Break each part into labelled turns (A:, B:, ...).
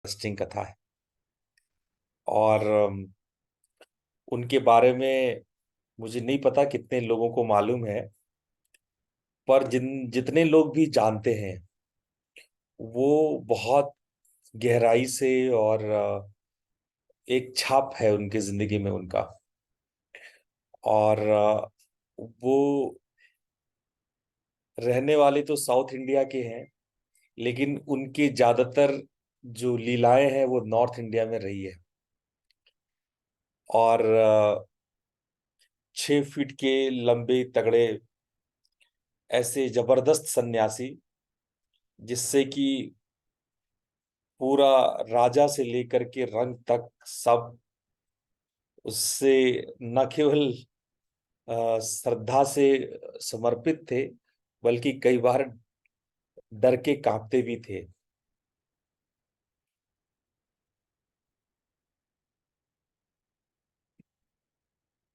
A: Interesting कथा है। और उनके बारे में मुझे नहीं पता कितने लोगों को मालूम है, पर जितने लोग भी जानते हैं वो बहुत गहराई से, और एक छाप है उनकी जिंदगी में उनका। और वो रहने वाले तो साउथ इंडिया के हैं, लेकिन उनकी ज्यादातर जो लीलाएं हैं वो नॉर्थ इंडिया में रही है। और 6 फीट के लंबे तगड़े ऐसे जबरदस्त सन्यासी, जिससे कि पूरा राजा से लेकर के रंग तक सब उससे न केवल श्रद्धा से समर्पित थे, बल्कि कई बार डर के कांपते भी थे।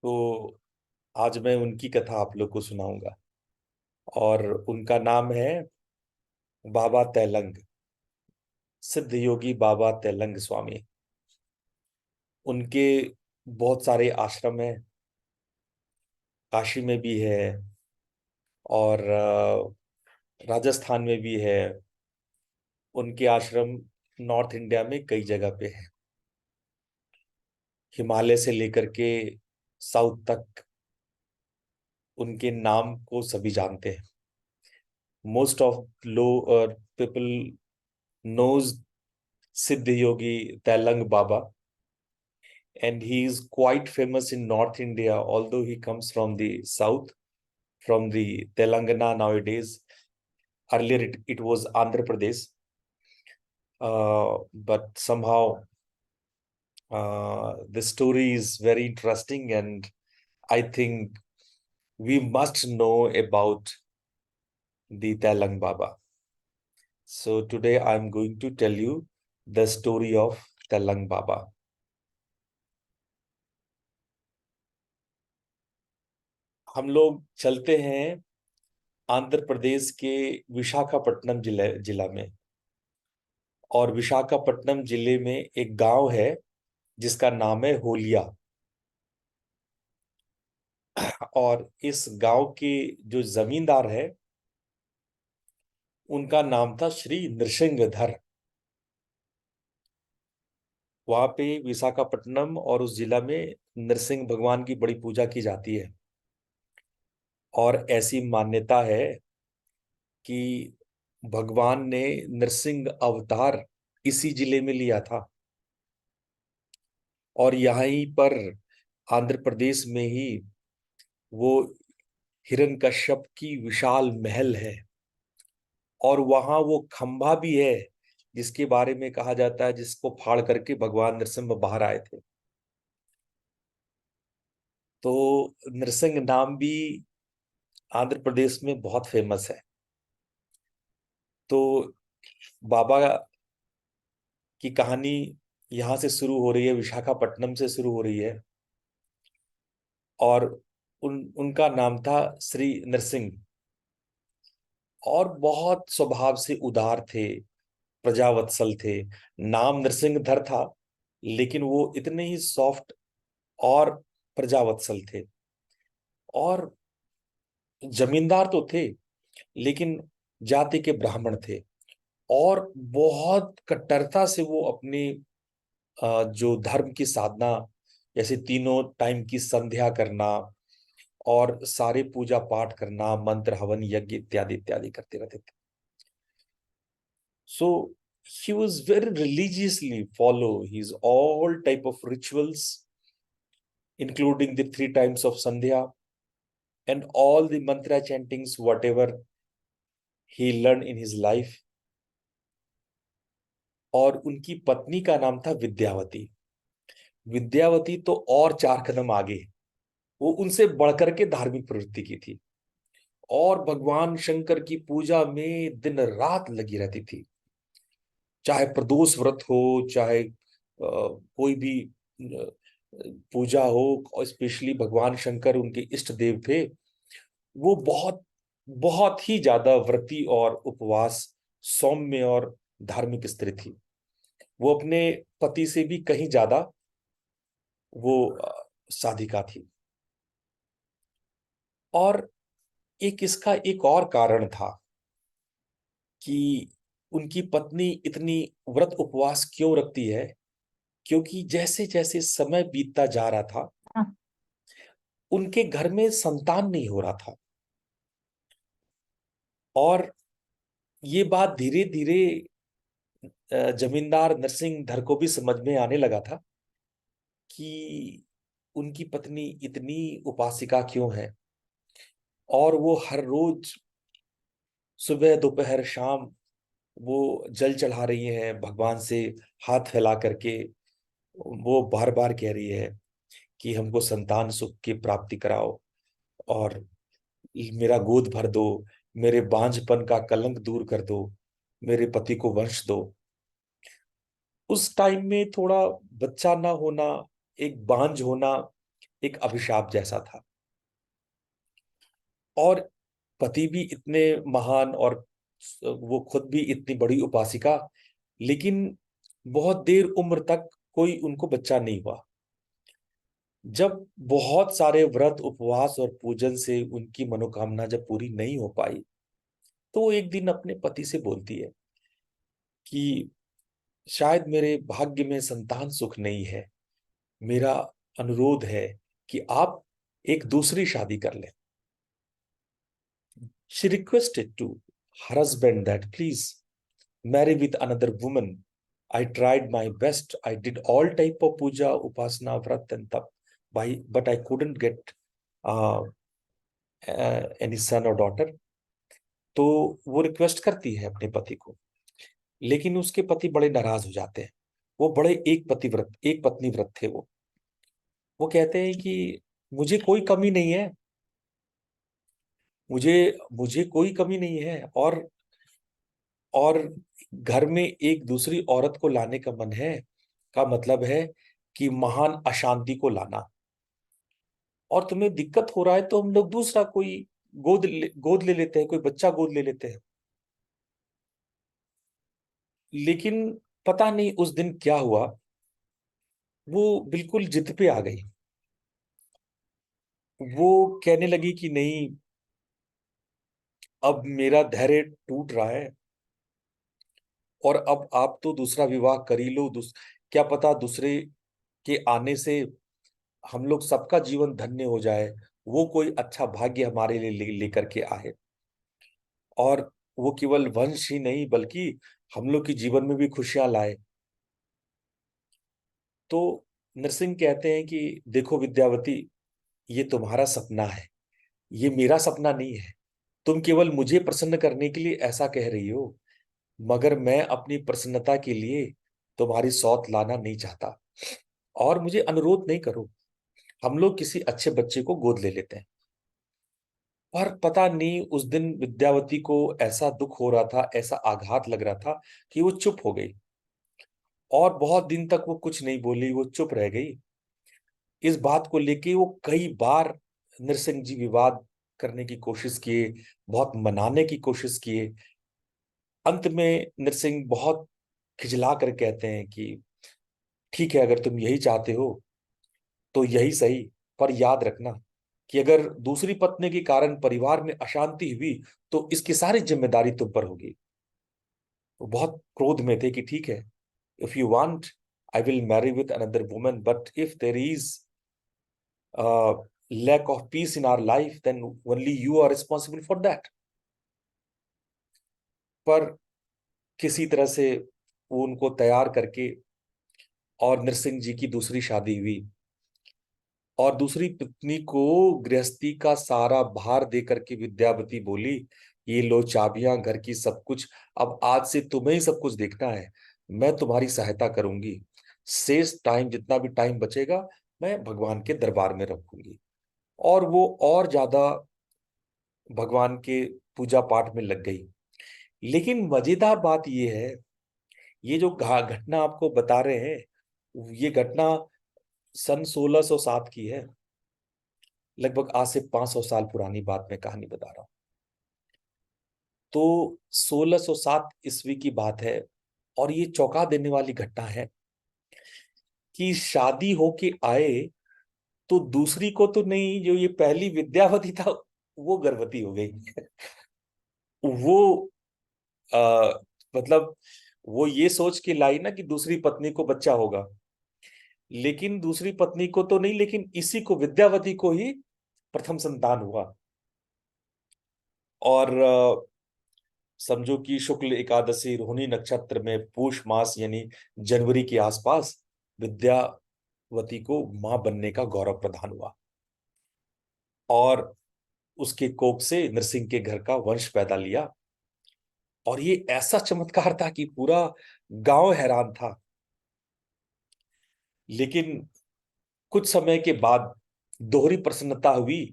A: तो आज मैं उनकी कथा आप लोग को सुनाऊंगा। और उनका नाम है बाबा तैलंग, सिद्ध योगी बाबा तैलंग स्वामी। उनके बहुत सारे आश्रम हैं, काशी में भी है, और राजस्थान में भी है। उनके आश्रम नॉर्थ इंडिया में कई जगह पे है, हिमालय से लेकर के साउथ तक उनके नाम को सभी जानते हैं। Most of low people knows Siddh Yogi Tailang Baba, and he is quite famous in North India, although he comes from the south, from the Telangana nowadays. Earlier, it was Andhra Pradesh, but somehow the story is very interesting, and I think we must know about the Tailang Baba. So today I'm going to tell you the story of Tailang Baba. हम लोग चलते हैं आंध्र प्रदेश के विशाखापट्टनम जिला में। और विशाखापट्टनम जिले में एक गांव है जिसका नाम है होलिया। और इस गांव के जो जमींदार है उनका नाम था श्री नृसिंहधर। वहां पे विशाखापट्टनम और उस जिला में नृसिंह भगवान की बड़ी पूजा की जाती है। और ऐसी मान्यता है कि भगवान ने नृसिंह अवतार इसी जिले में लिया था। और यहीं पर आंध्र प्रदेश में ही वो हिरण्यकश्यप की विशाल महल है। और वहां वो खंभा भी है जिसके बारे में कहा जाता है जिसको फाड़ करके भगवान नरसिम्हा बाहर आए थे। तो नरसिंह नाम भी आंध्र प्रदेश में बहुत फेमस है। तो बाबा की कहानी यहाँ से शुरू हो रही है, विशाखापट्टनम से शुरू हो रही है। और उनका नाम था श्री नरसिंह। और बहुत स्वभाव से उदार थे, प्रजावत्सल थे। नाम नरसिंहधर था, लेकिन वो इतने ही सॉफ्ट और प्रजावत्सल थे। और जमींदार तो थे, लेकिन जाति के ब्राह्मण थे। और बहुत कट्टरता से वो अपनी जो धर्म की साधना, जैसे तीनों टाइम की संध्या करना और सारे पूजा पाठ करना, मंत्र हवन यज्ञ इत्यादि इत्यादि करते रहते थे। So he was very religiously follow his all type of rituals, including the 3 times of Sandhya and all the mantra chantings, whatever he learned in his life. और उनकी पत्नी का नाम था विद्यावती। विद्यावती तो और 4 कदम आगे, वो उनसे बढ़कर के धार्मिक प्रवृत्ति की थी और भगवान शंकर की पूजा में दिन रात लगी रहती थी। चाहे प्रदोष व्रत हो, चाहे कोई भी पूजा हो, स्पेशली भगवान शंकर उनके इष्ट देव थे। वो बहुत बहुत ही ज्यादा व्रती और उपवास, सौम्य और धार्मिक स्त्री थी। वो अपने पति से भी कहीं ज्यादा वो साधिका थी। और इसका एक और कारण था कि उनकी पत्नी इतनी व्रत उपवास क्यों रखती है, क्योंकि जैसे जैसे समय बीतता जा रहा था उनके घर में संतान नहीं हो रहा था। और ये बात धीरे धीरे जमींदार नरसिंह को भी समझ में आने लगा था कि उनकी पत्नी इतनी उपासिका क्यों है, और वो हर रोज सुबह दोपहर शाम वो जल चढ़ा रही है भगवान से, हाथ फैला करके वो बार बार कह रही है कि हमको संतान सुख की प्राप्ति कराओ और मेरा गोद भर दो, मेरे बांझपन का कलंक दूर कर दो, मेरे पति को वंश दो। उस टाइम में थोड़ा बच्चा ना होना, एक बांझ होना, एक अभिशाप जैसा था। और पति भी इतने महान और वो खुद भी इतनी बड़ी उपासिका, लेकिन बहुत देर उम्र तक कोई उनको बच्चा नहीं हुआ। जब बहुत सारे व्रत उपवास और पूजन से उनकी मनोकामना जब पूरी नहीं हो पाई, तो वो एक दिन अपने पति से बोलती है कि शायद मेरे भाग्य में संतान सुख नहीं है, मेरा अनुरोध है कि आप एक दूसरी शादी कर लें। She requested to her husband that please marry with another woman. I tried my best. I did all type of puja, upasana, vrat and tap, but I couldn't get uh, any son or daughter. तो वो request करती है अपने पति को, लेकिन उसके पति बड़े नाराज हो जाते हैं। वो बड़े एक पत्नी व्रत थे वो कहते हैं कि मुझे कोई कमी नहीं है, मुझे मुझे कोई कमी नहीं है, और घर में एक दूसरी औरत को लाने का मन है का मतलब है कि महान अशांति को लाना। और तुम्हें दिक्कत हो रहा है तो हम लोग दूसरा कोई गोद ले लेते हैं, कोई बच्चा गोद ले लेते हैं। लेकिन पता नहीं उस दिन क्या हुआ, वो बिल्कुल जिद पे आ गई। वो कहने लगी कि नहीं, अब मेरा धैर्य टूट रहा है और अब आप तो दूसरा विवाह कर ही लो। क्या पता दूसरे के आने से हम लोग सबका जीवन धन्य हो जाए, वो कोई अच्छा भाग्य हमारे लिए लेकर के आए, और वो केवल वंश ही नहीं बल्कि हम लोग के जीवन में भी खुशियां लाए। तो नरसिंह कहते हैं कि देखो विद्यावती, ये तुम्हारा सपना है, ये मेरा सपना नहीं है। तुम केवल मुझे प्रसन्न करने के लिए ऐसा कह रही हो, मगर मैं अपनी प्रसन्नता के लिए तुम्हारी सौत लाना नहीं चाहता। और मुझे अनुरोध नहीं करो, हम लोग किसी अच्छे बच्चे को गोद ले लेते हैं। पर पता नहीं उस दिन विद्यावती को ऐसा दुख हो रहा था, ऐसा आघात लग रहा था कि वो चुप हो गई। और बहुत दिन तक वो कुछ नहीं बोली, वो चुप रह गई। इस बात को लेके वो कई बार नरसिंह जी विवाद करने की कोशिश किए, बहुत मनाने की कोशिश किए। अंत में नरसिंह बहुत खिजला कर कहते हैं कि ठीक है, अगर तुम यही चाहते हो तो यही सही, पर याद रखना कि अगर दूसरी पत्नी के कारण परिवार में अशांति हुई तो इसकी सारी जिम्मेदारी तुम पर होगी। वो बहुत क्रोध में थे कि ठीक है, if you want I will marry with another woman, but if there is lack of peace in our life then only you are responsible for that। पर किसी तरह से वो उनको तैयार करके और नरसिंह जी की दूसरी शादी हुई। और दूसरी पत्नी को गृहस्थी का सारा भार दे करके विद्यावती बोली, ये लो चाबियां घर की, सब कुछ, अब आज से तुम्हें ही सब कुछ देखना है, मैं तुम्हारी सहायता करूंगी, शेष टाइम जितना भी टाइम बचेगा मैं भगवान के दरबार में रखूंगी। और वो और ज्यादा भगवान के पूजा पाठ में लग गई। लेकिन मजेदार बात ये है, ये जो घटना आपको बता रहे हैं, ये घटना सन 1607 की है। लगभग आज से 500 साल पुरानी बात मैं कहानी बता रहा हूँ। तो 1607 ईस्वी की बात है, और ये चौंका देने वाली घटना है कि शादी होके आए तो दूसरी को तो नहीं, जो ये पहली विद्यावती था वो गर्भवती हो गई। वो आ, मतलब वो ये सोच के लाई ना कि दूसरी पत्नी को बच्चा होगा, लेकिन दूसरी पत्नी को तो नहीं, लेकिन इसी को, विद्यावती को ही प्रथम संतान हुआ। और समझो कि शुक्ल एकादशी रोहिणी नक्षत्र में पूष मास यानी जनवरी के आसपास विद्यावती को मां बनने का गौरव प्रदान हुआ, और उसके कोख से नरसिंह के घर का वंश पैदा लिया। और ये ऐसा चमत्कार था कि पूरा गांव हैरान था। लेकिन कुछ समय के बाद दोहरी प्रसन्नता हुई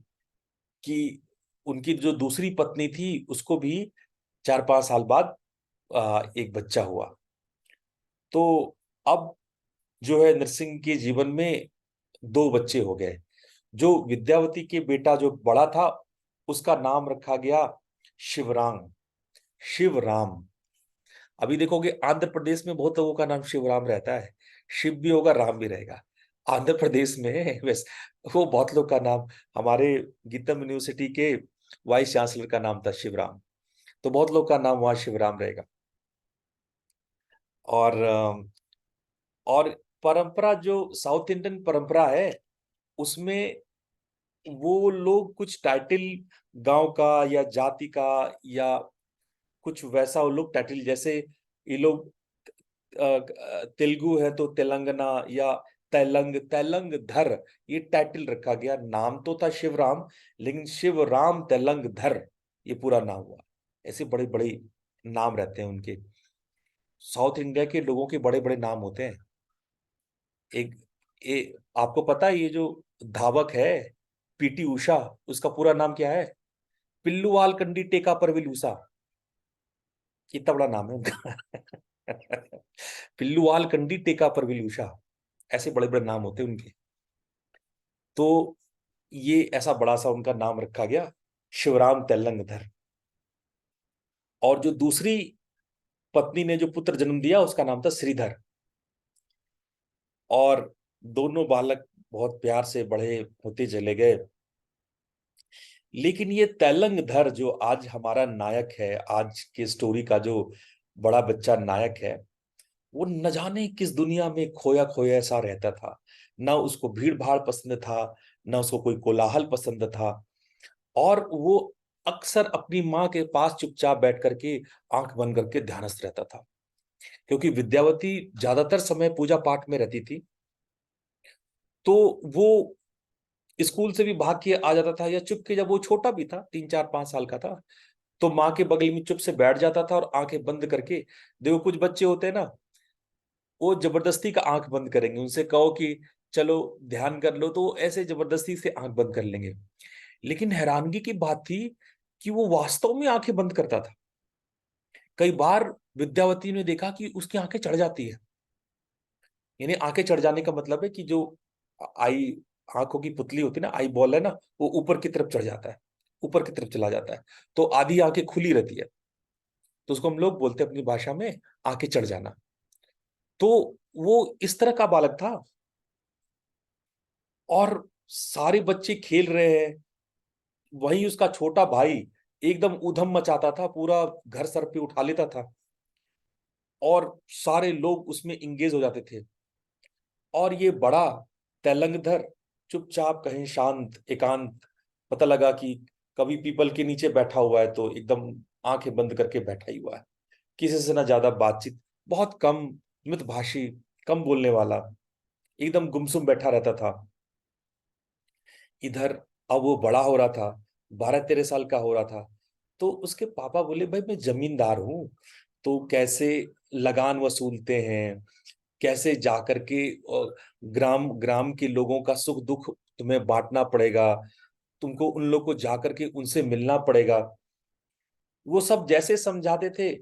A: कि उनकी जो दूसरी पत्नी थी उसको भी 4-5 साल बाद एक बच्चा हुआ। तो अब जो है नरसिंह के जीवन में दो बच्चे हो गए। जो विद्यावती के बेटा जो बड़ा था उसका नाम रखा गया शिवराम। शिवराम। अभी देखोगे आंध्र प्रदेश में बहुत लोगों का नाम शिवराम रहता है, शिव भी होगा राम भी रहेगा। आंध्र प्रदेश में वैसे वो बहुत लोग का नाम, हमारे गीतम यूनिवर्सिटी के वाइस चांसलर का नाम था शिवराम, तो बहुत लोग का नाम वहां शिवराम रहेगा। और परंपरा जो साउथ इंडियन परंपरा है उसमें वो लोग कुछ टाइटल गांव का या जाति का या कुछ वैसा, वो लोग टाइटल जैसे ये लोग तेलुगु है तो तेलंगाना या तेलंग तेलंग धर, ये टाइटल रखा गया। नाम तो था शिवराम, लेकिन शिवराम तेलंग धर ये पूरा नाम हुआ। ऐसे बड़े बड़े नाम रहते हैं उनके। साउथ इंडिया के लोगों के बड़े बड़े नाम होते हैं। एक आपको पता है ये जो धावक है पीटी उषा, उसका पूरा नाम क्या है? पिल्लूवाल कंडी टेका परविल उषा। कितना बड़ा नाम है उनका। पिल्लूवाल कंडी टेका परविल उषा, ऐसे बड़े बड़े नाम होते हैं उनके। तो ये ऐसा बड़ा सा उनका नाम रखा गया, शिवराम तेलंगधर। और जो दूसरी पत्नी ने जो पुत्र जन्म दिया उसका नाम था श्रीधर। और दोनों बालक बहुत प्यार से बड़े होते चले गए। लेकिन ये तेलंगधर जो आज हमारा नायक है, आज के स्टोरी का जो बड़ा बच्चा नायक है, वो न जाने किस दुनिया में खोया खोया सा रहता था। ना उसको भीड़ भाड़ पसंद था, ना उसको कोई कोलाहल पसंद था। और वो अक्सर अपनी माँ के पास चुपचाप बैठ करके आंख बंद करके ध्यानस्थ रहता था, क्योंकि विद्यावती ज्यादातर समय पूजा पाठ में रहती थी। तो वो स्कूल से भी भाग के आ जाता था, या चुप के, जब वो छोटा भी था 3-4-5 साल का था, तो माँ के बगल में चुप से बैठ जाता था और आंखें बंद करके, देखो कुछ बच्चे होते हैं ना, वो जबरदस्ती का आंख बंद करेंगे, उनसे कहो कि चलो ध्यान कर लो तो वो ऐसे जबरदस्ती से आंख बंद कर लेंगे। लेकिन हैरानगी की बात थी कि वो वास्तव में आंखें बंद करता था। कई बार विद्यावती ने देखा कि उसकी आंखें चढ़ जाती है। यानी आंखें चढ़ जाने का मतलब है कि जो आई, आंखों की पुतली होती है ना, आई बॉल है ना, वो ऊपर की तरफ चढ़ जाता है, ऊपर की तरफ चला जाता है। तो आधी आंखें खुली रहती है, तो उसको हम लोग बोलते हैं अपनी भाषा में आंखें चढ़ जाना। तो वो इस तरह का बालक था। और सारे बच्चे खेल रहे हैं, वही उसका छोटा भाई एकदम उधम मचाता था, पूरा घर सर पे उठा लेता था, और सारे लोग उसमें इंगेज हो जाते थे। और ये बड़ा तेलंगधर चुपचाप कहीं शांत एकांत, पता लगा कि कभी पीपल के नीचे बैठा हुआ है तो एकदम आंखें बंद करके बैठा ही हुआ है, किसी से ना ज्यादा बातचीत, बहुत कम, मितभाषी, कम बोलने वाला, एकदम गुमसुम बैठा रहता था। इधर अब वो बड़ा हो रहा था, 12-13 साल का हो रहा था। तो उसके पापा बोले, भाई मैं जमींदार हूँ, तो कैसे लगान वसूलते हैं, कैसे जाकर के ग्राम ग्राम के लोगों का सुख दुख तुम्हें बांटना पड़ेगा, तुमको उन लोग को जाकर के उनसे मिलना पड़ेगा। वो सब जैसे समझाते थे,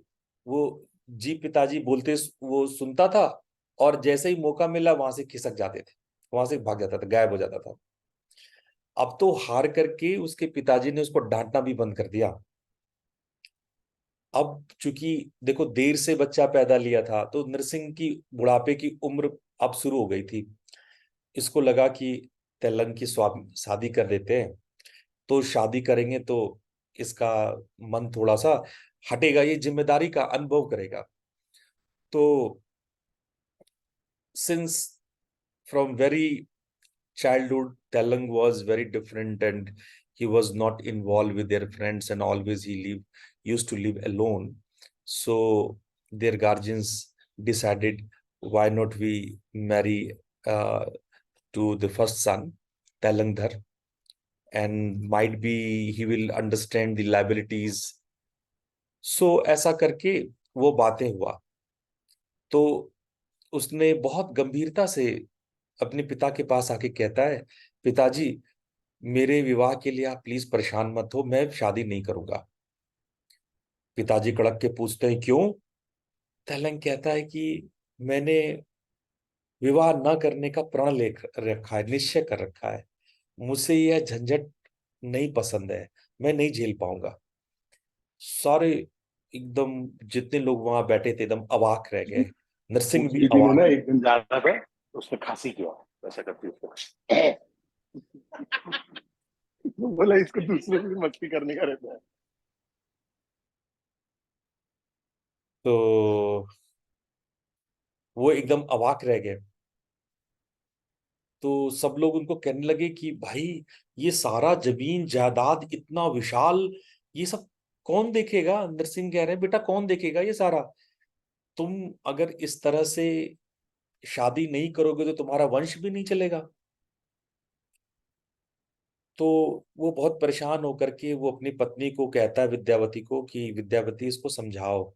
A: वो जी पिताजी बोलते वो सुनता था, और जैसे ही मौका मिला वहां से खिसक जाते थे, वहां से भाग जाता था, गायब हो जाता था। अब तो हार करके उसके पिताजी ने उसको डांटना भी बंद कर दिया। अब चूंकि देखो देर से बच्चा पैदा लिया था, तो नरसिंह की बुढ़ापे की उम्र अब शुरू हो गई थी। इसको लगा कि तेलंग की शादी कर देते हैं, तो शादी करेंगे तो इसका मन थोड़ा सा हटेगा, ये जिम्मेदारी का अनुभव करेगा। तो since from very childhood, Telang was very different, and he was not involved with their friends, and always used to live alone. So their guardians decided, why not we marry uh, to the first son, Telangdhar, and might be he will understand the liabilities. So ऐसा करके वो बातें हुआ। तो उसने बहुत गंभीरता से अपने पिता के पास आके कहता है, पिताजी मेरे विवाह के लिए आप प्लीज परेशान मत हो, मैं शादी नहीं करूंगा। पिताजी कड़क के पूछते हैं, क्यों? तेलंग कहता है कि मैंने विवाह न करने का प्रण ले रखा है, निश्चय कर रखा है। मुझसे यह झंझट नहीं पसंद है, मैं नहीं झेल पाऊंगा। सारे एकदम जितने लोग वहां बैठे थे एकदम अवाक रह गए, नरसिंह
B: उस
A: भी
B: दीदी ने
A: अवाक।
B: ना एक दिन जा रहा था, तो उसने खांसी किया, वैसा करती है उसको। बोला इसको दूसरे से मस्ती करने का रहता है।
A: तो वो एकदम अवाक रह गए। तो सब लोग उनको कहने लगे कि भाई ये सारा जमीन जायदाद इतना विशाल, ये सब कौन देखेगा? नरसिंह कह रहे हैं, बेटा कौन देखेगा ये सारा? तुम अगर इस तरह से शादी नहीं करोगे तो तुम्हारा वंश भी नहीं चलेगा। तो वो बहुत परेशान होकर के वो अपनी पत्नी को कहता है, विद्यावती को, कि विद्यावती इसको समझाओ,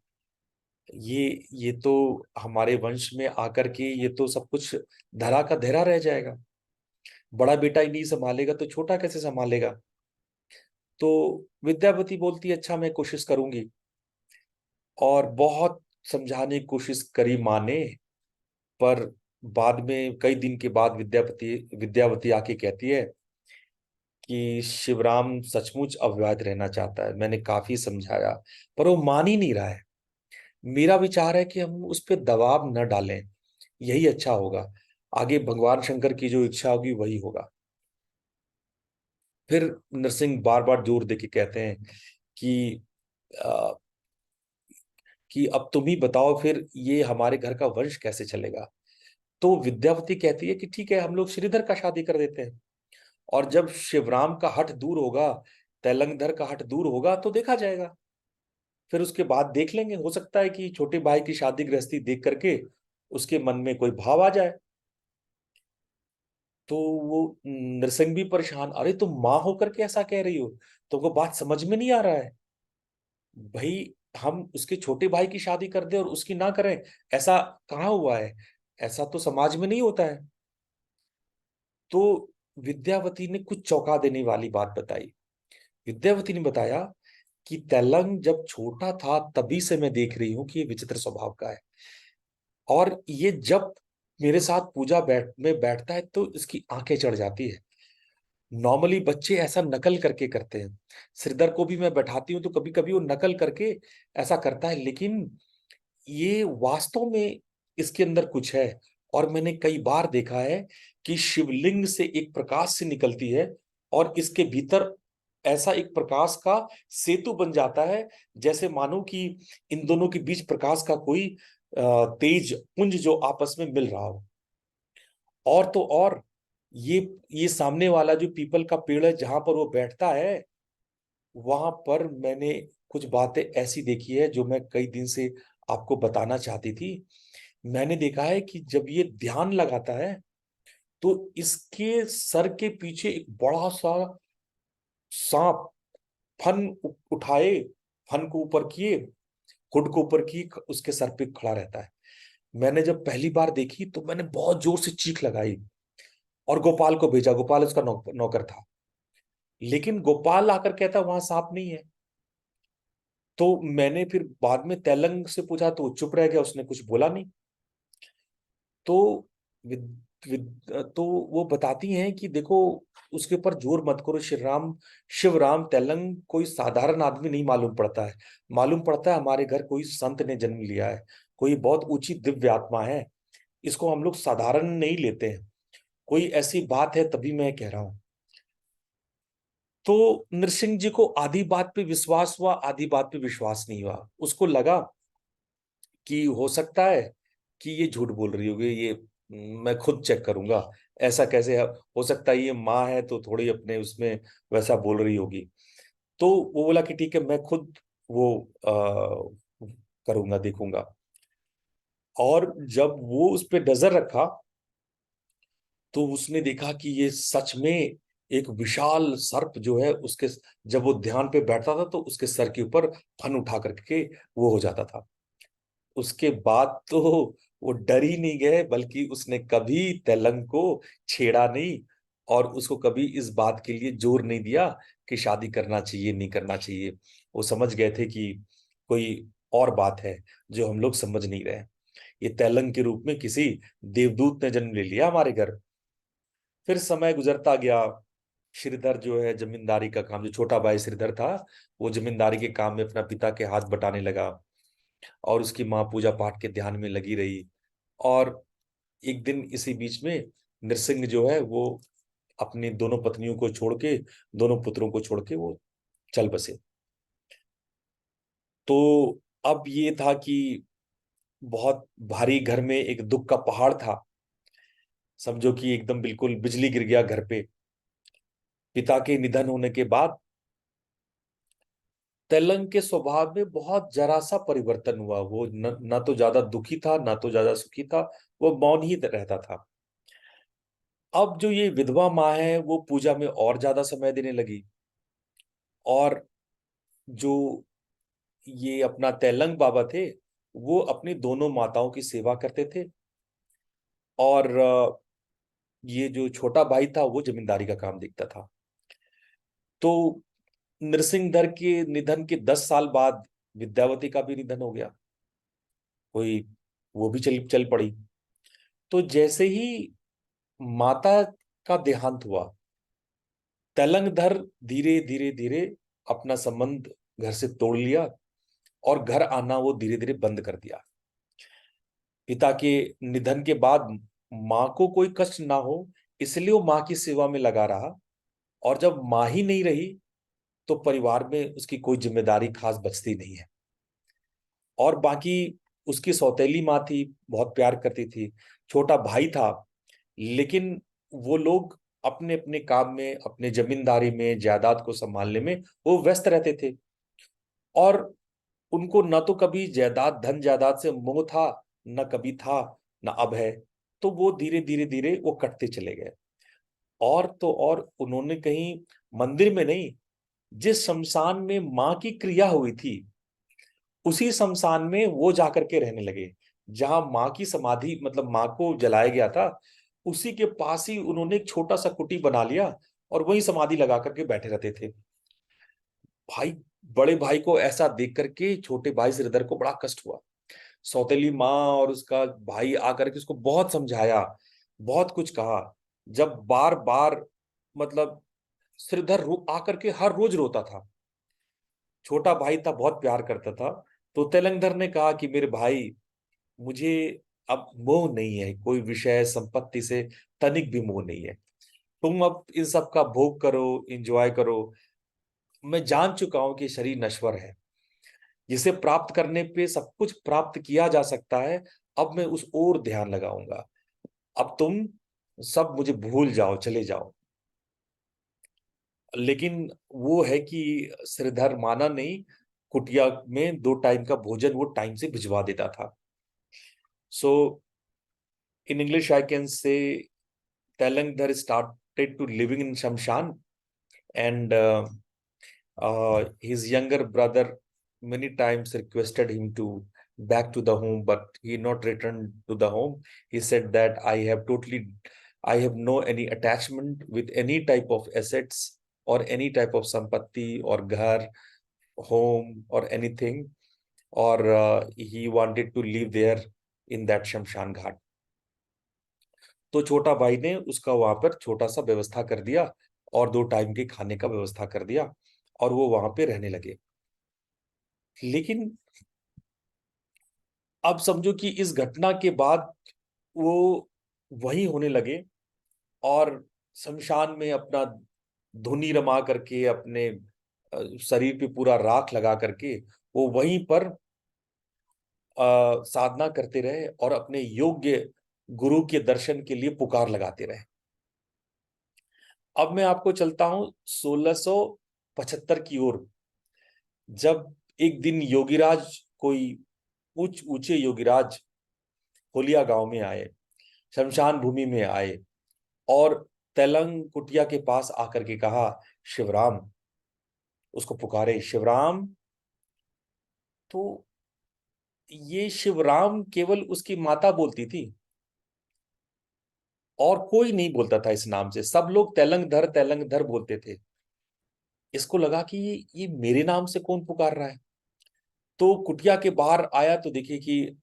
A: ये तो हमारे वंश में आकर के ये तो सब कुछ धरा का धरा रह जाएगा। बड़ा बेटा ही नहीं संभालेगा तो छोटा कैसे संभालेगा? तो विद्यावती बोलती है, अच्छा मैं कोशिश करूंगी। और बहुत समझाने की कोशिश करी माँ ने, पर बाद में कई दिन के बाद विद्यावती आके कहती है कि शिवराम सचमुच अविवाहित रहना चाहता है, मैंने काफी समझाया पर वो मान ही नहीं रहा है। मेरा विचार है कि हम उस पर दबाव न डालें, यही अच्छा होगा। आगे भगवान शंकर की जो इच्छा होगी वही होगा। फिर नरसिंह बार बार जोर देके कहते हैं कि अ, कि अब तुम ही बताओ फिर ये हमारे घर का वंश कैसे चलेगा? तो विद्यावती कहती है कि ठीक है, हम लोग श्रीधर का शादी कर देते हैं, और जब शिवराम का हठ दूर होगा, तेलंगधर का हठ दूर होगा, तो देखा जाएगा। फिर उसके बाद देख लेंगे, हो सकता है कि छोटे भाई की शादी गृहस्थी देख करके उसके मन में कोई भाव आ जाए। तो वो नरसिंह भी परेशान, अरे तुम माँ होकर के ऐसा कह रही हो, तुमको बात समझ में नहीं आ रहा है? भाई हम उसके छोटे भाई की शादी कर दे और उसकी ना करें, ऐसा कहाँ हुआ है? ऐसा तो समाज में नहीं होता है। तो विद्यावती ने कुछ चौंका देने वाली बात बताई। विद्यावती ने बताया कि तेलंग जब छोटा था तभी से मैं देख रही हूँ कि ये विचित्र स्वभाव का है, और ये जब मेरे साथ पूजा में बैठता है तो इसकी आंखें चढ़ जाती है। नॉर्मली बच्चे ऐसा नकल करके करते हैं, श्रीधर को भी मैं बैठाती हूँ तो कभी कभी वो नकल करके ऐसा करता है, लेकिन ये वास्तव में इसके अंदर कुछ है। और मैंने कई बार देखा है कि शिवलिंग से एक प्रकाश से निकलती है, और इसके भीतर ऐसा एक प्रकाश का सेतु बन जाता है, जैसे मानो कि इन दोनों के बीच प्रकाश का कोई तेज पुंज जो आपस में मिल रहा हो। और तो और ये ये सामने वाला जो पीपल का पेड़ है जहां पर वो बैठता है, वहां पर मैंने कुछ बातें ऐसी देखी है जो मैं कई दिन से आपको बताना चाहती थी। मैंने देखा है कि जब ये ध्यान लगाता है तो इसके सर के पीछे एक बड़ा सा सांप फन उठाए, फन को ऊपर किए, हुड को ऊपर किए, उसके सर पे खड़ा रहता है। मैंने जब पहली बार देखी तो मैंने बहुत जोर से चीख लगाई और गोपाल को भेजा। गोपाल उसका नौकर था। लेकिन गोपाल आकर कहता वहां सांप नहीं है। तो मैंने फिर बाद में तैलंग से पूछा तो वो चुप रह गया, उसने कुछ बोला नहीं। तो तो वो बताती हैं कि देखो, उसके ऊपर जोर मत करो। शिवराम तैलंग कोई साधारण आदमी नहीं मालूम पड़ता है। मालूम पड़ता है हमारे घर कोई संत ने जन्म लिया है, कोई बहुत ऊंची दिव्य आत्मा है। इसको हम लोग साधारण नहीं लेते हैं, कोई ऐसी बात है तभी मैं कह रहा हूं। तो नृसिंह जी को आधी बात पे विश्वास हुआ, आधी बात पे विश्वास नहीं हुआ। उसको लगा कि हो सकता है कि ये झूठ बोल रही होगी, ये मैं खुद चेक करूंगा। ऐसा कैसे हो सकता है, ये माँ है तो थोड़ी अपने उसमें वैसा बोल रही होगी। तो वो बोला कि ठीक है, मैं खुद वो करूंगा, देखूंगा। और जब वो उस पे नजर रखा तो उसने देखा कि ये सच में एक विशाल सर्प जो है उसके, जब वो ध्यान पे बैठता था तो उसके सर के ऊपर फन उठा करके वो हो जाता था। उसके बाद तो वो डर ही नहीं गए, बल्कि उसने कभी तेलंग को छेड़ा नहीं और उसको कभी इस बात के लिए जोर नहीं दिया कि शादी करना चाहिए नहीं करना चाहिए। वो समझ गए थे कि कोई और बात है जो हम लोग समझ नहीं रहे। ये तेलंग के रूप में किसी देवदूत ने जन्म ले लिया हमारे घर। फिर समय गुजरता गया। श्रीधर जो है जमींदारी का काम, जो छोटा भाई श्रीधर था, वो जमींदारी के काम में अपना पिता के हाथ बटाने लगा और उसकी माँ पूजा पाठ के ध्यान में लगी रही। और एक दिन इसी बीच में नृसिंह जो है वो अपनी दोनों पत्नियों को छोड़ के, दोनों पुत्रों को छोड़ के वो चल बसे। तो अब ये था कि बहुत भारी, घर में एक दुख का पहाड़ था। समझो कि एकदम बिल्कुल बिजली गिर गया घर पे। पिता के निधन होने के बाद तेलंग के स्वभाव में बहुत जरा सा परिवर्तन हुआ। वो न तो ज्यादा दुखी था, ना तो ज्यादा सुखी था। वो मौन ही रहता था। अब जो ये विधवा माँ है वो पूजा में और ज्यादा समय देने लगी। और जो ये अपना तेलंग बाबा थे, वो अपनी दोनों माताओं की सेवा करते थे। और ये जो छोटा भाई था वो जमींदारी का काम देखता था। तो नृसिंहधर के निधन के 10 साल बाद विद्यावती का भी निधन हो गया। कोई वो भी चल चल पड़ी। तो जैसे ही माता का देहांत हुआ, तेलंगधर धीरे धीरे धीरे अपना संबंध घर से तोड़ लिया और घर आना वो धीरे धीरे बंद कर दिया। पिता के निधन के बाद माँ को कोई कष्ट ना हो, इसलिए वो माँ की सेवा में लगा रहा। और जब माँ ही नहीं रही तो परिवार में उसकी कोई जिम्मेदारी खास बचती नहीं है। और बाकी उसकी सौतेली माँ थी, बहुत प्यार करती थी। छोटा भाई था, लेकिन वो लोग अपने अपने काम में, अपने जमींदारी में, जायदाद को संभालने में वो व्यस्त रहते थे। और उनको न तो कभी जायदाद, धन जायदाद से मोह था, न कभी था, न अब है। तो वो धीरे धीरे धीरे वो कटते चले गए। और तो और उन्होंने कहीं मंदिर में नहीं, जिस शमशान में माँ की क्रिया हुई थी उसी शमशान में वो जाकर के रहने लगे। जहां माँ की समाधि, मतलब माँ को जलाया गया था, उसी के पास ही उन्होंने एक छोटा सा कुटी बना लिया और वही समाधि लगा करके बैठे रहते थे। भाई, बड़े भाई को ऐसा देख करके छोटे भाई श्रीधर को बड़ा कष्ट हुआ। सौतेली माँ और उसका भाई आकर के उसको बहुत समझाया, बहुत कुछ कहा। जब बार बार, मतलब श्रीधर रो आकर के हर रोज रोता था। छोटा भाई था, बहुत प्यार करता था। तो तेलंगधर ने कहा कि मेरे भाई, मुझे अब मोह नहीं है, कोई विषय संपत्ति से तनिक भी मोह नहीं है। तुम अब इन सब का भोग करो, एंजॉय करो। मैं जान चुका हूं कि शरीर नश्वर है, जिसे प्राप्त करने पे सब कुछ प्राप्त किया जा सकता है। अब मैं उस ओर ध्यान लगाऊंगा। अब तुम सब मुझे भूल जाओ, चले जाओ। लेकिन वो है कि श्रीधर माना नहीं। कुटिया में 2 टाइम का भोजन वो टाइम से भिजवा देता था। So in English I can say Telangdar started to living in Shamshan, and his younger brother many times requested him to back to the home, but he not returned to the home. He said that I have no any attachment with any type of assets or any type of sampatti or ghar, home or anything, or he wanted to live there in that Shamshan Ghat. तो छोटा भाई ने उसका वहां पर छोटा सा व्यवस्था कर दिया और 2 टाइम के खाने का व्यवस्था कर दिया और वो वहां पे रहने लगे। लेकिन अब समझो कि इस घटना के बाद वो वही होने लगे और शमशान में अपना धुनी रमा करके अपने शरीर पे पूरा राख लगा करके वो वहीं पर साधना करते रहे और अपने योग्य गुरु के दर्शन के लिए पुकार लगाते रहे। अब मैं आपको चलता हूं 1675 की ओर, जब एक दिन योगीराज, कोई ऊंचे योगीराज होलिया गांव में आए, शमशान भूमि में आए और तेलंग कुटिया के पास आकर के कहा शिवराम, उसको पुकारे शिवराम। तो ये शिवराम केवल उसकी माता बोलती थी और कोई नहीं बोलता था इस नाम से, सब लोग तेलंग धर बोलते थे। इसको लगा कि ये मेरे नाम से कौन पुकार रहा है। तो कुटिया के बाहर आया तो देखिए कि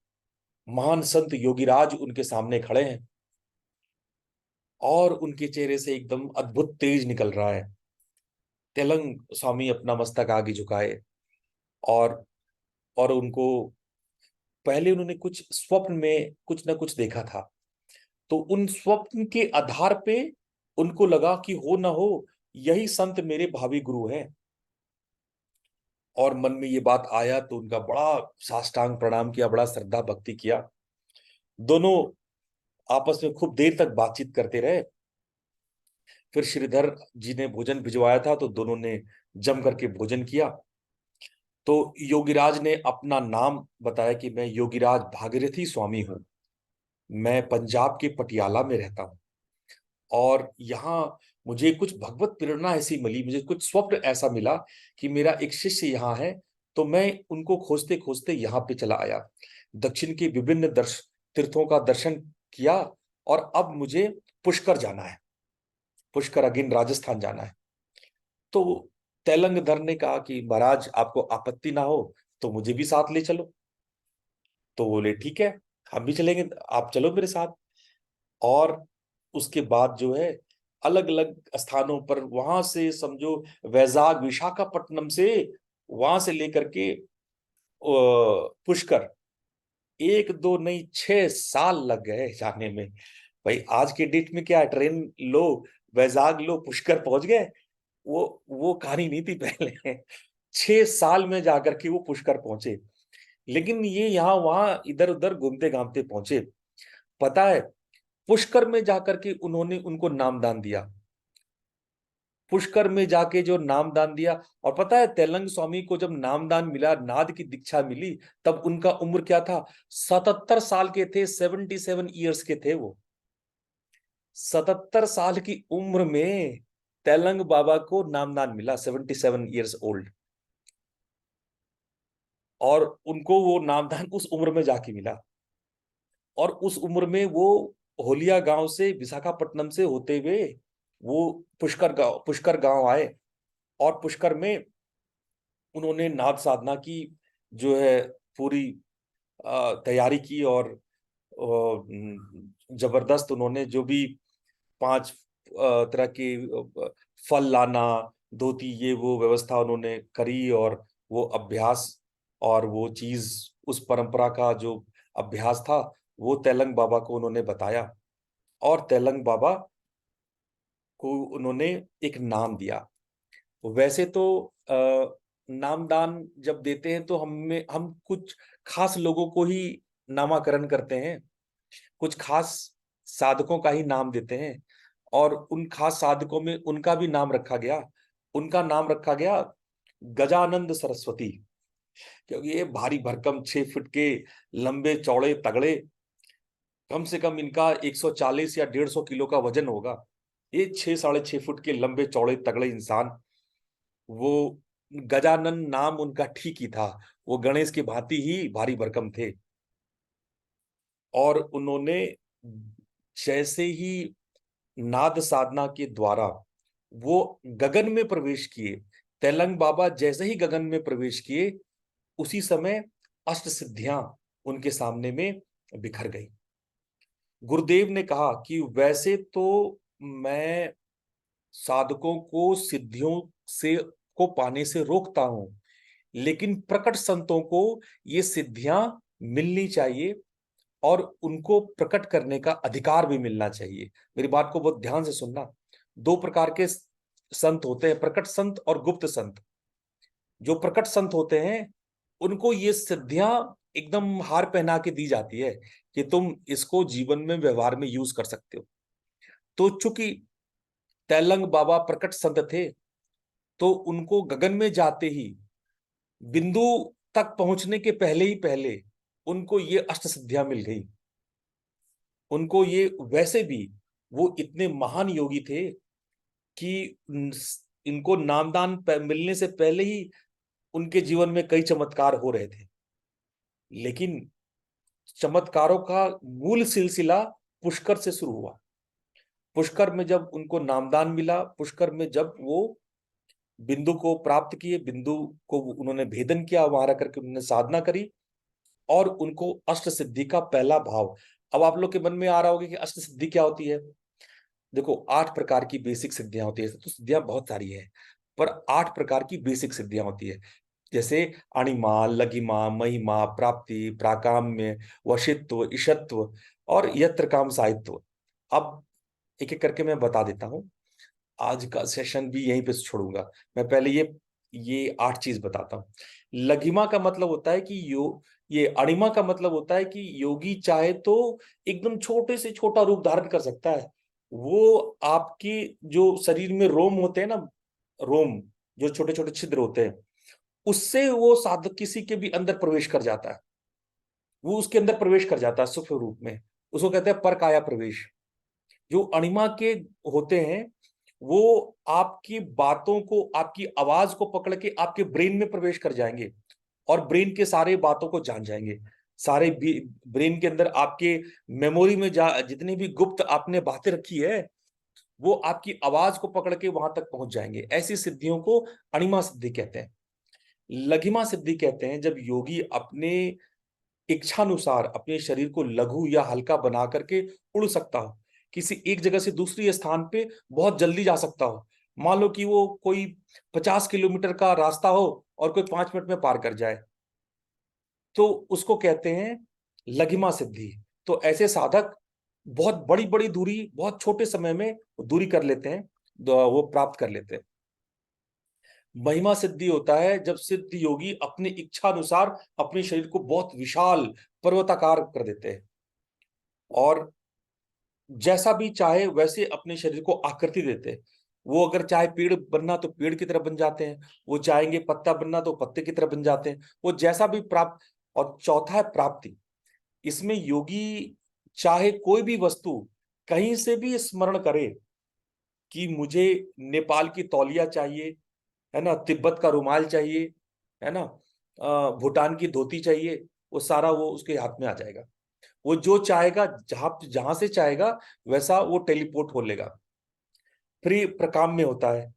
A: महान संत योगीराज उनके सामने खड़े हैं और उनके चेहरे से एकदम अद्भुत तेज निकल रहा है। तेलंग स्वामी अपना मस्तक आगे झुकाए और उनको पहले उन्होंने कुछ स्वप्न में कुछ ना कुछ देखा था, तो उन स्वप्न के आधार पे उनको लगा कि हो ना हो यही संत मेरे भावी गुरु हैं। और मन में ये बात आया तो उनका बड़ा साष्टांग प्रणाम किया, बड़ा श्रद्धा भक्ति किया। दोनों आपस में खूब देर तक बातचीत करते रहे। फिर श्रीधर जी ने भोजन भिजवाया था तो दोनों ने जम करके भोजन किया। तो योगीराज ने अपना नाम बताया कि मैं योगीराज भागीरथी स्वामी हूं, मैं पंजाब के पटियाला में रहता हूं और यहाँ मुझे कुछ भगवत प्रेरणा ऐसी मिली, मुझे कुछ स्वप्न ऐसा मिला कि मेरा एक शिष्य यहाँ है, तो मैं उनको खोजते खोजते यहाँ पे चला आया, दक्षिण के विभिन्न तीर्थों का दर्शन किया और अब मुझे पुष्कर जाना है, पुष्कर अगेन राजस्थान जाना है। तो तेलंगधर ने कहा कि महाराज आपको आपत्ति ना हो तो मुझे भी साथ ले चलो। तो बोले ठीक है, हम भी चलेंगे, आप चलो मेरे साथ। और उसके बाद जो है अलग अलग स्थानों पर, वहां से समझो वैजाग विशाखापट्टनम से, वहां से लेकर के पुष्कर 1 2 नहीं 6 साल लग गए जाने में। भाई आज के डेट में क्या है, ट्रेन लो, वैजाग लो, पुष्कर पहुंच गए। वो कहानी नहीं थी पहले। 6 साल में जाकर के वो पुष्कर पहुंचे। लेकिन ये यहाँ वहां इधर उधर घूमते घामते पहुंचे। पता है पुष्कर में जाकर के उन्होंने उनको नामदान दिया, पुष्कर में जाके जो नामदान दिया। और पता है तेलंग स्वामी को जब नामदान मिला, नाद की दीक्षा मिली, तब उनका उम्र क्या था, 77 साल के थे, 77 ईयर्स के थे वो। 77 साल की उम्र में तेलंग बाबा को नामदान मिला, 77 ईयर्स ओल्ड। और उनको वो नामदान उस उम्र में जाके मिला। और उस उम्र में वो होलिया गांव से, विशाखापट्टनम से होते हुए वो पुष्कर गांव आए और पुष्कर में उन्होंने नाद साधना की, जो है पूरी तैयारी की। और जबरदस्त उन्होंने जो भी 5 तरह के फल लाना, धोती, ये वो व्यवस्था उन्होंने करी। और वो अभ्यास और वो चीज, उस परंपरा का जो अभ्यास था वो तेलंग बाबा को उन्होंने बताया और तेलंग बाबा को उन्होंने एक नाम दिया। वैसे तो नामदान जब देते हैं तो हम कुछ खास लोगों को ही नामाकरण करते हैं, कुछ खास साधकों का ही नाम देते हैं। और उन खास साधकों में उनका भी नाम रखा गया। उनका नाम रखा गया गजानंद सरस्वती, क्योंकि ये भारी भरकम 6 फीट के लंबे चौड़े तगड़े कम से कम इनका 140 या 150 किलो का वजन होगा। ये 6 साढ़े 6 फुट के लंबे चौड़े तगड़े इंसान। वो गजानन नाम उनका ठीक ही था। वो गणेश की भांति ही भारी भरकम थे। और उन्होंने जैसे ही नाद साधना के द्वारा वो गगन में प्रवेश किए, तेलंग बाबा जैसे ही गगन में प्रवेश किए, उसी समय अष्ट सिद्धियां उनके सामने में बिखर गई। गुरुदेव ने कहा कि वैसे तो मैं साधकों को सिद्धियों से को पाने से रोकता हूं, लेकिन प्रकट संतों को ये सिद्धियां मिलनी चाहिए और उनको प्रकट करने का अधिकार भी मिलना चाहिए। मेरी बात को बहुत ध्यान से सुनना। दो प्रकार के संत होते हैं, प्रकट संत और गुप्त संत। जो प्रकट संत होते हैं उनको ये सिद्धियां एकदम हार पहना के दी जाती है कि तुम इसको जीवन में व्यवहार में यूज कर सकते हो। तो चूंकि तैलंग बाबा प्रकट संत थे, तो उनको गगन में जाते ही बिंदु तक पहुंचने के पहले ही पहले उनको ये अष्ट सिद्धियां मिल गई। उनको ये वैसे भी वो इतने महान योगी थे कि इनको नामदान मिलने से पहले ही उनके जीवन में कई चमत्कार हो रहे थे। लेकिन चमत्कारों का मूल सिलसिला पुष्कर से शुरू हुआ। पुष्कर में जब उनको नामदान मिला, पुष्कर में जब वो बिंदु को प्राप्त किए, बिंदु को उन्होंने भेदन किया, वहां रह करके उन्होंने साधना करी और उनको अष्ट सिद्धि का पहला भाव। अब आप लोग के मन में आ रहा होगा कि अष्ट सिद्धि क्या होती है। देखो, 8 प्रकार की बेसिक सिद्धियां होती है। तो सिद्धियां बहुत सारी है, पर 8 प्रकार की बेसिक सिद्धियां होती है। जैसे अणिमा, लघिमा, महिमा, प्राप्ति, प्राकाम्य, वशित्व, ईशत्व और यत्र काम साहित्व। अब एक एक करके मैं बता देता हूं। आज का सेशन भी यहीं पे छोड़ूंगा। मैं पहले ये 8 चीज बताता हूँ। लघिमा का मतलब होता है कि ये अणिमा का मतलब होता है कि योगी चाहे तो एकदम छोटे से छोटा रूप धारण कर सकता है। वो आपकी जो शरीर में रोम होते हैं ना, रोम, जो छोटे छोटे छिद्र होते हैं, उससे वो साधक किसी के भी अंदर प्रवेश कर जाता है। वो उसके अंदर प्रवेश कर जाता है सूक्ष्म रूप में। उसको कहते हैं परकाया प्रवेश। जो अणिमा के होते हैं, वो आपकी बातों को, आपकी आवाज को पकड़ के आपके ब्रेन में प्रवेश कर जाएंगे और ब्रेन के सारे बातों को जान जाएंगे। सारे ब्रेन के अंदर आपके मेमोरी में जितनी भी गुप्त आपने बातें रखी है, वो आपकी आवाज को पकड़ के वहां तक पहुंच जाएंगे। ऐसी सिद्धियों को अणिमा सिद्धि कहते हैं। लघिमा सिद्धि कहते हैं जब योगी अपने इच्छानुसार अपने शरीर को लघु या हल्का बना करके उड़ सकता हो, किसी एक जगह से दूसरी स्थान पे बहुत जल्दी जा सकता हो। मान लो कि वो कोई 50 किलोमीटर का रास्ता हो और कोई 5 मिनट में पार कर जाए, तो उसको कहते हैं लघिमा सिद्धि। तो ऐसे साधक बहुत बड़ी बड़ी दूरी बहुत छोटे समय में दूरी कर लेते हैं, वो प्राप्त कर लेते हैं। महिमा सिद्धि होता है जब सिद्ध योगी अपनी इच्छा अनुसार अपने शरीर को बहुत विशाल पर्वताकार कर देते हैं और जैसा भी चाहे वैसे अपने शरीर को आकृति देते हैं। वो अगर चाहे पेड़ बनना तो पेड़ की तरह बन जाते हैं, वो चाहेंगे पत्ता बनना तो पत्ते की तरह बन जाते हैं। वो जैसा भी प्राप्त। और चौथा है प्राप्ति। इसमें योगी चाहे कोई भी वस्तु कहीं से भी स्मरण करे कि मुझे नेपाल की तौलिया चाहिए, है ना, तिब्बत का रुमाल चाहिए, है ना, भूटान की धोती चाहिए, वो सारा वो उसके हाथ में आ जाएगा। वो जो चाहेगा, जहां जहां से चाहेगा वैसा वो टेलीपोर्ट हो लेगा। फिर ये प्रकाम्य होता है।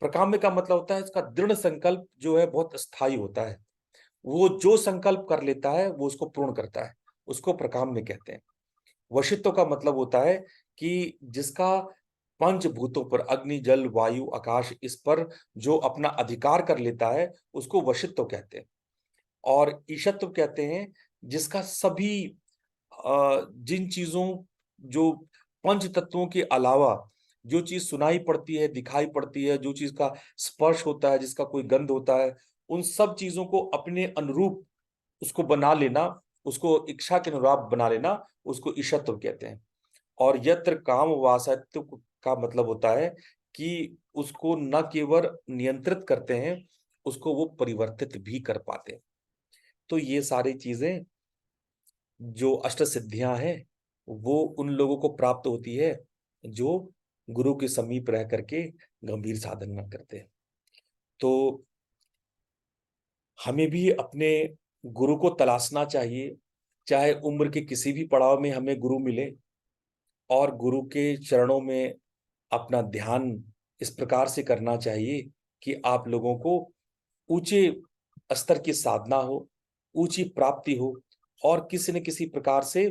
A: प्रकाम्य का मतलब होता है इसका दृढ़ संकल्प जो है बहुत स्थायी होता है। वो जो संकल्प कर लेता है वो उसको पूर्ण करता है, उसको प्रकाम्य कहते हैं। वशित्व का मतलब होता है कि जिसका पंचभूतों पर, अग्नि, जल, वायु, आकाश, इस पर जो अपना अधिकार कर लेता है, उसको वशित्व कहते हैं। और ईशत्व कहते हैं जिसका सभी जिन चीजों, जो पंच तत्वों के अलावा जो चीज सुनाई पड़ती है, दिखाई पड़ती है, जो चीज का स्पर्श होता है, जिसका कोई गंध होता है, उन सब चीजों को अपने अनुरूप उसको बना लेना, उसको इच्छा के अनुरूप बना लेना, उसको ईशत्व कहते हैं। और यत्र काम वासत्व का मतलब होता है कि उसको न केवल नियंत्रित करते हैं, उसको वो परिवर्तित भी कर पाते हैं। तो ये सारी चीजें जो अष्ट सिद्धियां हैं, वो उन लोगों को प्राप्त होती है जो गुरु के समीप रह करके गंभीर साधना करते हैं। तो हमें भी अपने गुरु को तलाशना चाहिए, चाहे उम्र के किसी भी पड़ाव में हमें गुरु मिले, और गुरु के चरणों में अपना ध्यान इस प्रकार से करना चाहिए कि आप लोगों को ऊंचे स्तर की साधना हो, ऊंची प्राप्ति हो, और किसी न किसी प्रकार से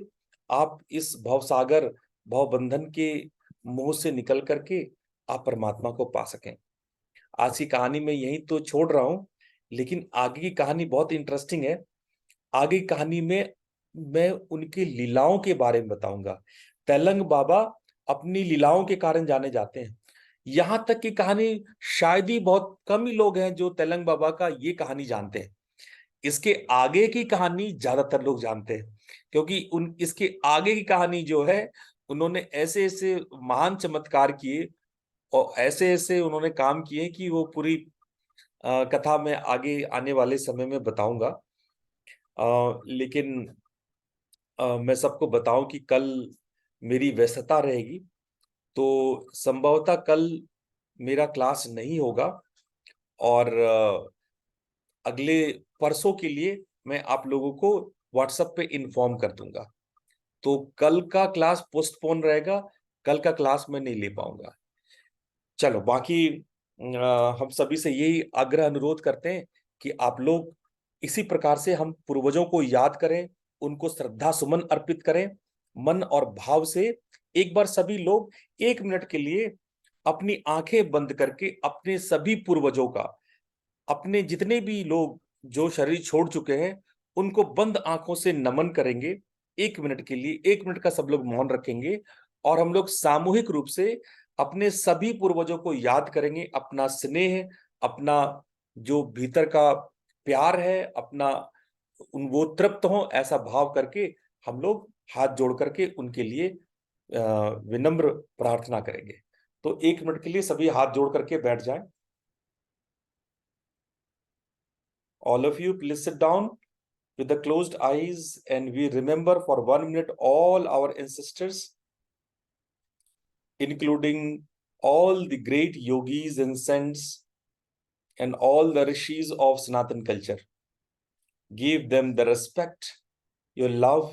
A: आप इस भवसागर भवबंधन के मोह से निकल करके आप परमात्मा को पा सकें। आज की कहानी मैं यहीं तो छोड़ रहा हूं, लेकिन आगे की कहानी बहुत इंटरेस्टिंग है। आगे की कहानी में मैं उनकी लीलाओं के बारे में बताऊंगा। तेलंग बाबा अपनी लीलाओं के कारण जाने जाते हैं। यहां तक की कहानी शायद ही बहुत कम ही लोग हैं जो तेलंग बाबा का ये कहानी जानते हैं। इसके आगे की कहानी ज्यादातर लोग जानते हैं, क्योंकि उन इसके आगे की कहानी जो है, उन्होंने ऐसे ऐसे महान चमत्कार किए और ऐसे ऐसे उन्होंने काम किए कि वो पूरी कथा मैं आगे आने वाले समय में बताऊंगा। लेकिन मैं सबको बताऊं कि कल मेरी व्यस्तता रहेगी, तो संभवतः कल मेरा क्लास नहीं होगा, और अगले परसों के लिए मैं आप लोगों को व्हाट्सएप पे इन्फॉर्म कर दूंगा। तो कल का क्लास पोस्टपोन रहेगा, कल का क्लास मैं नहीं ले पाऊंगा। चलो बाकी हम सभी से यही आग्रह अनुरोध करते हैं कि आप लोग इसी प्रकार से हम पूर्वजों को याद करें, उनको श्रद्धा सुमन अर्पित करें, मन और भाव से। एक बार सभी लोग 1 मिनट के लिए अपनी आंखें बंद करके अपने सभी पूर्वजों का, अपने जितने भी लोग जो शरीर छोड़ चुके हैं, उनको बंद आंखों से नमन करेंगे। 1 मिनट के लिए 1 मिनट का सब लोग मौन रखेंगे, और हम लोग सामूहिक रूप से अपने सभी पूर्वजों को याद करेंगे। अपना स्नेह, अपना जो भीतर का प्यार है, अपना उन वो तृप्त हो ऐसा भाव करके हम लोग हाथ जोड़ करके उनके लिए विनम्र प्रार्थना करेंगे। तो 1 मिनट के लिए सभी हाथ जोड़ करके बैठ जाएं। All of you, please sit down with the closed eyes, and we remember for 1 minute all our ancestors, including all the great yogis and saints and all the rishis of Sanatan culture. Give them the respect, your love.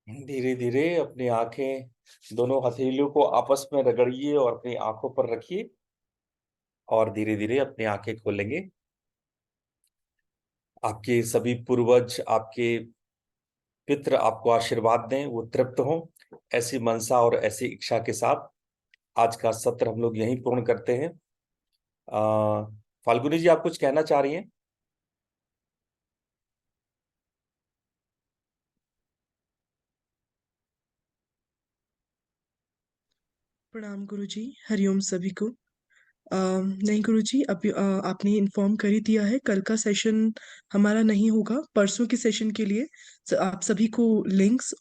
A: धीरे धीरे अपनी आंखें, दोनों हथेलियों को आपस में रगड़िए और अपनी आंखों पर रखिए, और धीरे धीरे अपनी आंखें खोलेंगे। आपके सभी पूर्वज, आपके पितृ आपको आशीर्वाद दें, वो तृप्त हों। ऐसी मनसा और ऐसी इच्छा के साथ आज का सत्र हम लोग यहीं पूर्ण करते हैं। फाल्गुनी जी, आप कुछ कहना चाह रही हैं?
C: प्रणाम गुरुजी, हरिओम सभी को। नहीं गुरुजी, अभी आपने इन्फॉर्म कर ही दिया है, कल का सेशन हमारा नहीं होगा। परसों के सेशन के लिए आप सभी को लिंक्स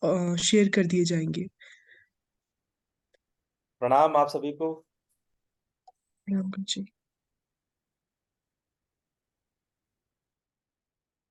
C: शेयर कर दिए जाएंगे।
A: प्रणाम आप सभी को।
C: प्रणाम गुरुजी।